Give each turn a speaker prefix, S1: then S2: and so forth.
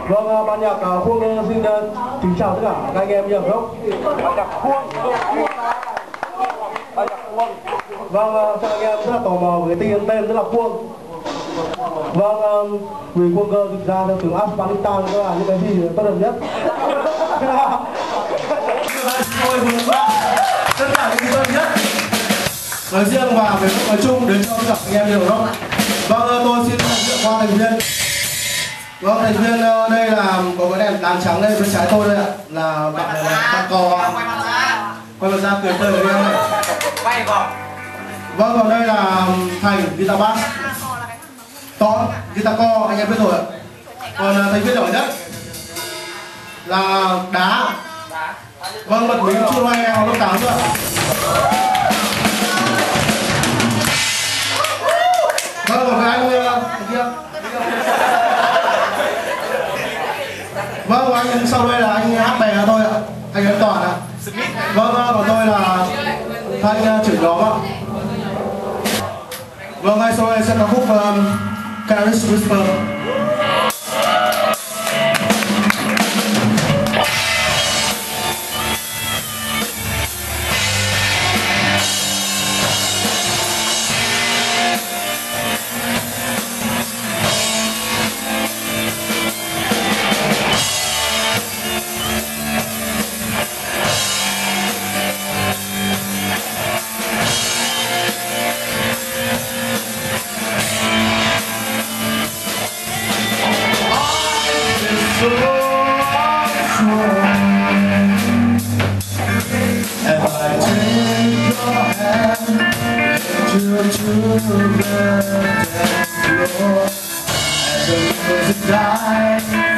S1: Vâng, ban nhạc Khuông xin kính chào tất cả các anh em nhầm không? Ban nhạc Khuông. Ban nhạc Khuông. Vâng, các anh em rất là tò mò về cái tên rất là Khuông. Vâng, vì Khuông cơ dịch ra theo tiếng Afghanistan tức là những cái gì tốt đẹp nhất.
S2: Tất cả những cái tốt nhất nói riêng và về nói chung đến cho tất cả anh em đều không? Vâng, tôi xin giới thiệu qua thành viên. Vâng, thành viên đây là có cái đèn đàn trắng đây bên trái tôi đây ạ, là bạn cò. Quay mặt ra cười tươi với em này. Quay vào. Vâng, còn đây là Thành guitar bass. Tón guitar co anh em biết rồi ạ. Còn thành viên nhỏ nhất là Đá. Vâng, bật mí chua anh em lớp 8 rồi ạ. Vâng, còn với anh kia. Vâng, anh sau đây là anh hát bè thôi ạ. Anh Ấn Toàn ạ. Vâng, còn tôi là Thanh trưởng nhóm ạ. Vâng, ngay sau đây sẽ là khúc Careless Whisper. And I take your hand to the dance floor as the music dies.